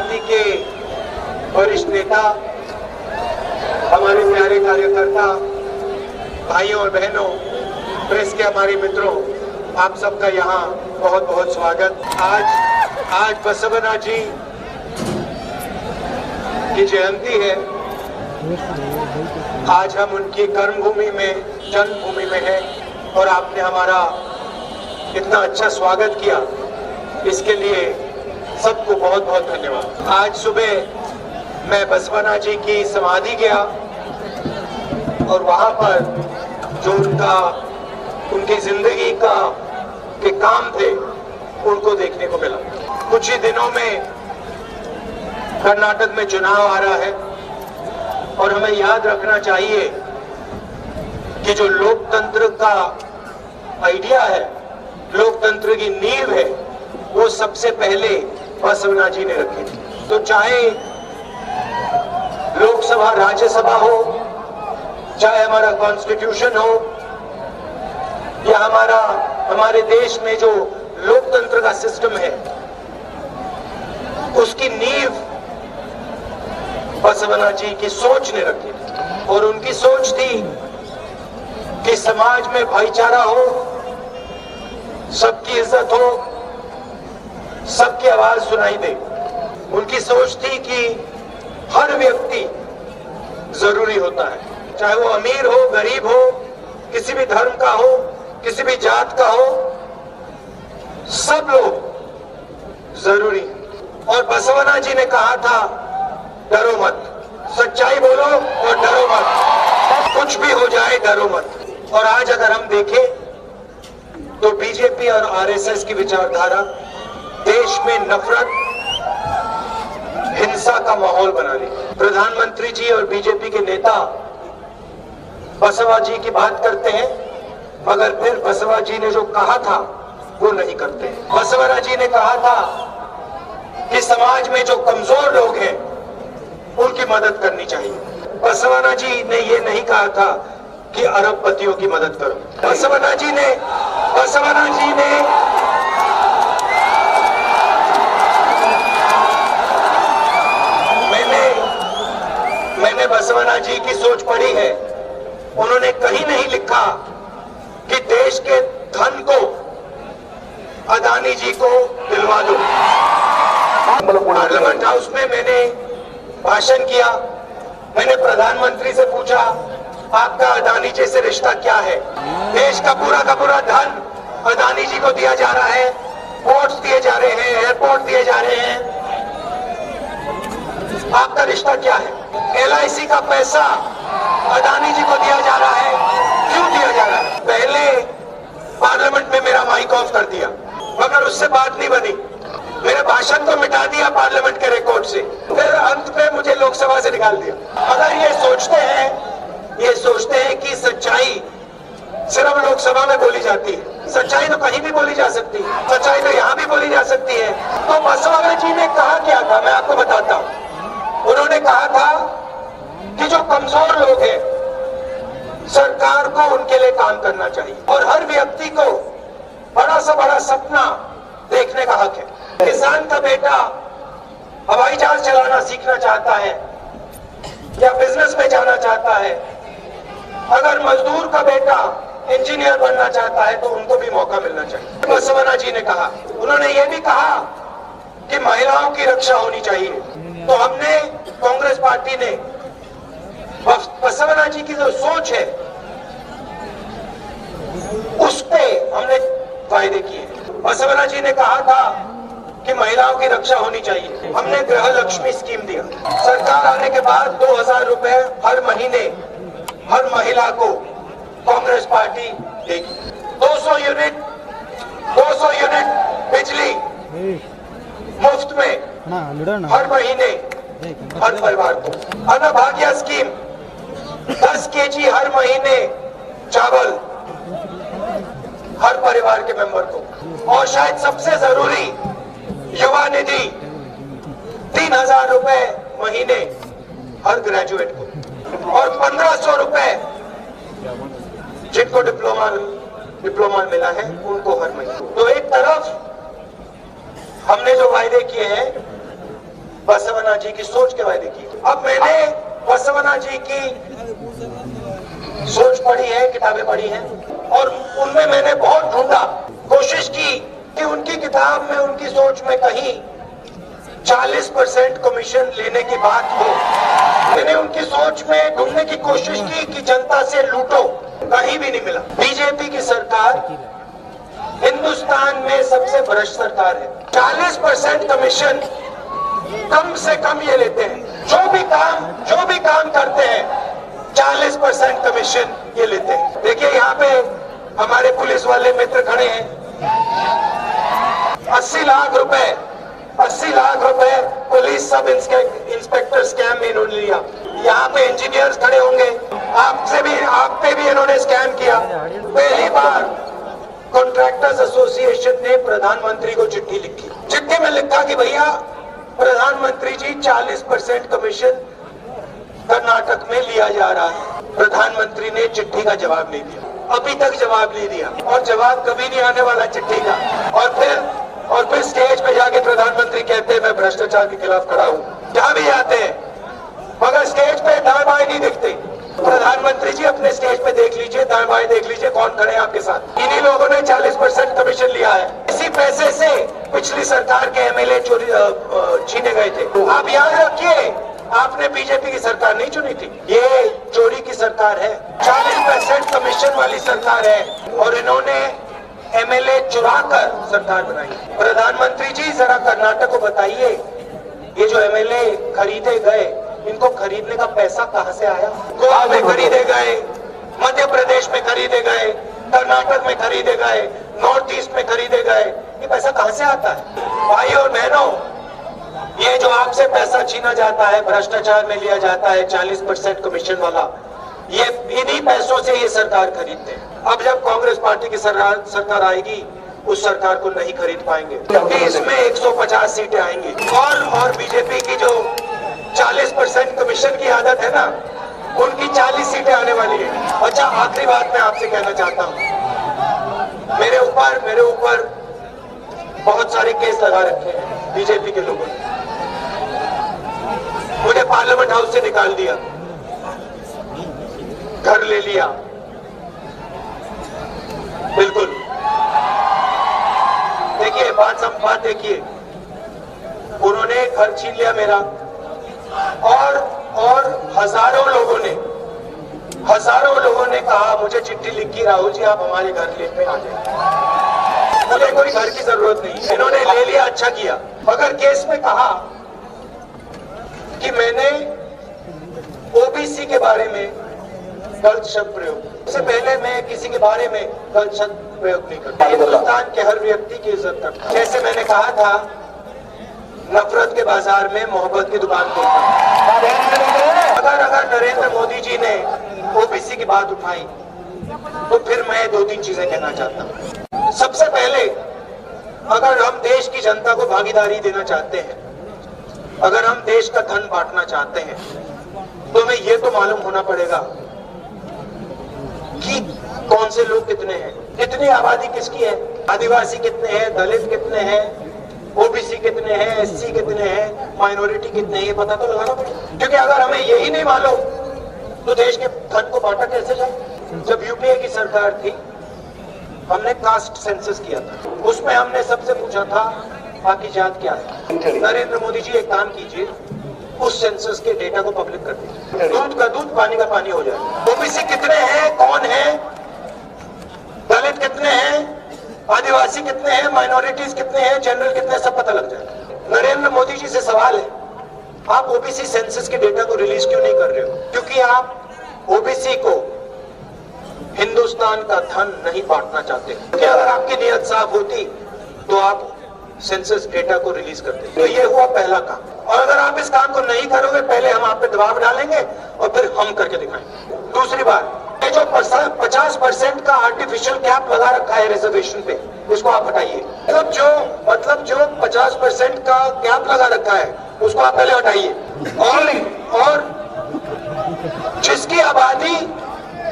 Party के वरिष्ठ नेता, हमारे प्यारे कार्यकर्ता, भाइयों और बहनों, प्रेस के हमारे मित्रों, आप सबका यहाँ बहुत बहुत स्वागत। आज बसवना जी की जयंती है। आज हम उनकी कर्मभूमि में, जन्मभूमि में हैं और आपने हमारा इतना अच्छा स्वागत किया, इसके लिए सबको बहुत बहुत धन्यवाद। आज सुबह मैं बसवना जी की समाधि गया और वहां पर जो उनकी जिंदगी के काम थे उनको देखने को मिला। कुछ ही दिनों में कर्नाटक में चुनाव आ रहा है और हमें याद रखना चाहिए कि जो लोकतंत्र का आइडिया है, लोकतंत्र की नींव है, वो सबसे पहले बसवना जी ने रखी थी। तो चाहे लोकसभा, राज्यसभा हो, चाहे हमारा कॉन्स्टिट्यूशन हो, या हमारे देश में जो लोकतंत्र का सिस्टम है, उसकी नींव बसवना जी की सोच ने रखी थी। और उनकी सोच थी कि समाज में भाईचारा हो, सबकी इज्जत हो, सबकी आवाज सुनाई दे। उनकी सोच थी कि हर व्यक्ति जरूरी होता है, चाहे वो अमीर हो, गरीब हो, किसी भी धर्म का हो, किसी भी जात का हो, सब लोग जरूरी। और बसवना जी ने कहा था, डरो मत, सच्चाई बोलो और डरो मत, कुछ भी हो जाए डरो मत। और आज अगर हम देखें तो बीजेपी और आरएसएस की विचारधारा देश में नफरत, हिंसा का माहौल बना रही है। प्रधानमंत्री जी और बीजेपी के नेता बसवा जी की बात करते हैं, मगर फिर बसवा जी ने जो कहा था वो नहीं करते। बसवना जी ने कहा था कि समाज में जो कमजोर लोग हैं उनकी मदद करनी चाहिए। बसवना जी ने ये नहीं कहा था कि अरबपतियों की मदद करो। बसवना जी ने मैंने बसवना जी की सोच पढ़ी है। उन्होंने कहीं नहीं लिखा कि देश के धन को अदानी जी को दिलवा दो। पार्लियामेंट हाउस में मैंने भाषण किया, मैंने प्रधानमंत्री से पूछा, आपका अदानी जी से रिश्ता क्या है? देश का पूरा धन अदानी जी को दिया जा रहा है, पोर्ट्स दिए जा रहे हैं, एयरपोर्ट दिए जा रहे हैं, आपका रिश्ता क्या है? LIC का पैसा अदानी जी को दिया जा रहा है, क्यों दिया जा रहा है? पहले पार्लियामेंट में मेरा माइक ऑफ कर दिया, मगर उससे बात नहीं बनी। मेरे भाषण को मिटा दिया पार्लियामेंट के रिकॉर्ड से, फिर अंत में मुझे लोकसभा से निकाल दिया। अगर ये सोचते हैं कि सच्चाई सिर्फ लोकसभा में बोली जाती है, सच्चाई तो कहीं भी बोली जा सकती है, सच्चाई तो यहाँ भी बोली जा सकती है। तो बसवना जी ने कहा क्या था, मैं आपको बताता हूँ। उन्होंने कहा था कि जो कमजोर लोग हैं, सरकार को उनके लिए काम करना चाहिए और हर व्यक्ति को बड़ा से बड़ा सपना देखने का हक है। किसान का बेटा हवाई जहाज चलाना सीखना चाहता है या बिजनेस में जाना चाहता है, अगर मजदूर का बेटा इंजीनियर बनना चाहता है तो उनको भी मौका मिलना चाहिए। बसवना जी ने कहा, उन्होंने ये भी कहा कि महिलाओं की रक्षा होनी चाहिए। तो हमने, कांग्रेस पार्टी ने बसवना जी की जो सोच है उस पे हमने वायदे किए। बसवना जी ने कहा था कि महिलाओं की रक्षा होनी चाहिए। हमने गृह लक्ष्मी स्कीम दिया। सरकार आने के बाद 2000 रुपए हर महीने हर महिला को कांग्रेस पार्टी देगी। 200 यूनिट बिजली मुफ्त में हर महीने हर परिवार को। अन्नभाग्य स्कीम 10 kg हर महीने चावल हर परिवार के मेंबर को। और शायद सबसे जरूरी, युवा निधि 3000 रुपए महीने हर ग्रेजुएट को और 1500 रुपए जिनको डिप्लोमा मिला है उनको हर महीने। तो एक तरफ हमने जो वायदे किए हैं बसवना जी की सोच के वायदे किए। अब मैंने बसवना जी की सोच पढ़ी है, किताबें पढ़ी हैं, और उनमें मैंने बहुत ढूंढा, कोशिश की कि उनकी किताब में, उनकी सोच में कहीं 40% कमीशन लेने की बात हो। मैंने उनकी सोच में ढूंढने की कोशिश की कि जनता से लूटो, कहीं भी नहीं मिला। बीजेपी की सरकार हिंदुस्तान में सबसे भ्रष्ट सरकार है। 40% कमीशन कम से कम ये लेते हैं। जो भी काम करते हैं 40% कमीशन ये लेते हैं। देखिए यहाँ पे हमारे पुलिस वाले मित्र खड़े हैं, 80 लाख रुपए पुलिस सब इंस्पेक्टर स्कैम में इन्होंने लिया। यहाँ पे इंजीनियर्स खड़े होंगे, आप पे भी इन्होंने स्कैम किया। पहली बार कॉन्ट्रैक्टर्स एसोसिएशन ने प्रधानमंत्री को चिट्ठी लिखी। चिट्ठी में लिखा कि भैया प्रधानमंत्री जी 40% कमीशन कर्नाटक में लिया जा रहा है। प्रधानमंत्री ने चिट्ठी का जवाब नहीं दिया, अभी तक जवाब नहीं दिया, और जवाब कभी नहीं आने वाला चिट्ठी का। और फिर स्टेज पे जाके प्रधानमंत्री कहते हैं मैं भ्रष्टाचार के खिलाफ खड़ा हूँ। क्या भी आते हैं मगर स्टेज पे दाएं बाएं नहीं दिखते। प्रधानमंत्री जी अपने स्टेज पे देख लीजिए, दाएं बाएं देख लीजिए कौन खड़े हैं आपके साथ। इन्हीं लोगों ने 40% कमीशन लिया है। इसी पैसे से पिछली सरकार के एमएलए चोरी छीने गए थे। आप याद रखिए, आपने बीजेपी की सरकार नहीं चुनी थी, ये चोरी की सरकार है, 40% कमीशन वाली सरकार है, और इन्होंने एमएलए चुरा कर सरकार बनाई। प्रधानमंत्री जी जरा कर्नाटक को बताइए, ये जो एमएलए खरीदे गए, इनको खरीदने का पैसा कहां से आया? गोवा में खरीदे गए, मध्य प्रदेश में खरीदे गए, कर्नाटक में खरीदे गए, नॉर्थ ईस्ट में खरीदे गए, ये पैसा कहां से आता है? भाइयों और बहनों, ये जो आपसे पैसा छीना जाता है, भ्रष्टाचार में लिया जाता है 40% कमीशन वाला, ये इन्हीं पैसों से ये सरकार खरीदते हैं। अब जब कांग्रेस पार्टी की सरकार आएगी, उस सरकार को नहीं खरीद पाएंगे, क्योंकि इसमें 150 सीटें आएंगी। और बीजेपी की जो 40% कमीशन की आदत है ना, उनकी 40 सीटें आने वाली है। अच्छा, आखिरी बात मैं आपसे कहना चाहता हूँ, मेरे ऊपर बहुत सारे केस लगा रखे हैं बीजेपी के लोगों ने। मुझे पार्लियामेंट हाउस से निकाल दिया, घर ले लिया, बिल्कुल। देखिए बात देखिए, उन्होंने घर छीन लिया मेरा, और हजारों लोगों ने कहा, मुझे चिट्ठी लिखी, राहुल जी आप हमारे घर लेने आ जाए, मुझे कोई घर की जरूरत नहीं। इन्होंने ले लिया, अच्छा किया। मगर केस में कहा कि मैंने ओबीसी के बारे में गलत शब्द प्रयोग, इससे पहले मैं किसी के बारे में गलत शब्द प्रयोग नहीं करता। हिंदुस्तान के हर व्यक्ति की इज्जत करता। जैसे मैंने कहा था, नफरत के बाजार में मोहब्बत की दुकान खोलता। अगर नरेंद्र मोदी जी ने ओबीसी की बात उठाई, तो फिर मैं 2-3 चीजें कहना चाहता हूँ। सबसे पहले, अगर हम देश की जनता को भागीदारी देना चाहते हैं, अगर हम देश का धन बांटना चाहते हैं, तो हमें ये तो मालूम होना पड़ेगा कि कौन से लोग कितने हैं, कितनी आबादी किसकी है, आदिवासी कितने हैं, दलित कितने हैं, ओबीसी कितने हैं, एससी कितने हैं, माइनॉरिटी कितने हैं, ये पता तो लगाना पड़ेगा। क्योंकि अगर हमें यही नहीं मालूम तो देश के धन को बांटा कैसे जाए। जब यूपीए की सरकार थी, हमने कास्ट सेंसस किया था, उसमें हमने सबसे पूछा था आपकी जात क्या है। नरेंद्र मोदी जी एक काम कीजिए, उस सेंसस के डेटा को पब्लिक कर दीजिए, दूध का दूध पानी का पानी हो जाए। ओबीसी कितने हैं, कौन है, दलित कितने हैं, आदिवासी कितने हैं, माइनॉरिटीज कितने हैं, जनरल कितने, सब पता लग जाए। नरेंद्र मोदी जी से सवाल है, आप ओबीसी सेंसस के डेटा को रिलीज क्यों नहीं कर रहे हो? क्योंकि आप ओबीसी को हिंदुस्तान का धन नहीं बांटना चाहते। क्योंकि अगर आपकी नियत साफ होती तो आप सेंसस डेटा को रिलीज करते। तो ये हुआ पहला काम। और अगर आप इस काम को नहीं करोगे, पहले हम आप पे दबाव डालेंगे और फिर हम करके दिखाएंगे। दूसरी बात, ये जो 50% का आर्टिफिशियल कैप लगा रखा है रिजर्वेशन पे, उसको आप हटाइए। मतलब जो 50% का कैप लगा रखा है, उसको आप पहले हटाइए। और जिसकी आबादी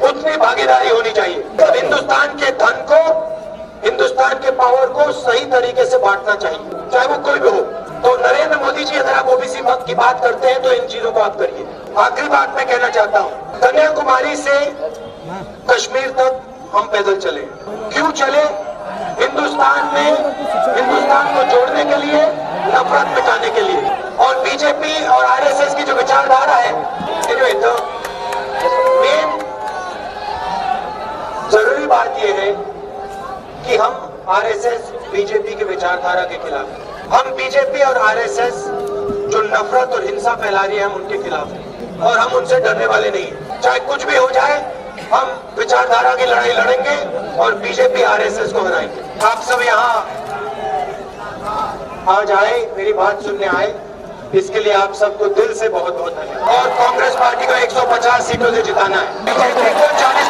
उतनी भागीदारी होनी चाहिए। तब हिंदुस्तान के धन को, हिंदुस्तान के पावर को सही तरीके से बांटना चाहिए, चाहे वो कोई भी हो। तो नरेंद्र मोदी जी, अगर आप ओबीसी भक्त की बात करते हैं तो इन चीजों को आप करिए। आखिरी बात मैं कहना चाहता हूँ, कन्याकुमारी से कश्मीर तक हम पैदल चले। क्यों चले? हिंदुस्तान को जोड़ने के लिए, नफरत मिटाने के लिए। और बीजेपी और आरएसएस की जो विचारधारा है, तो मेन जरूरी बात यह है कि हम आरएसएस बीजेपी की विचारधारा के खिलाफ हैं। हम बीजेपी और आरएसएस जो नफरत और हिंसा फैला रही है, हम उनके खिलाफ हैं और हम उनसे डरने वाले नहीं हैं। चाहे कुछ भी हो जाए, हम विचारधारा की लड़ाई लड़ेंगे और बीजेपी आरएसएस को हराएंगे। आप सब यहाँ आज आए, मेरी बात सुनने आए, इसके लिए आप सबको दिल से बहुत बहुत धन्यवाद। और कांग्रेस पार्टी को 150 सीटों से जिताना है, बीजेपी को 40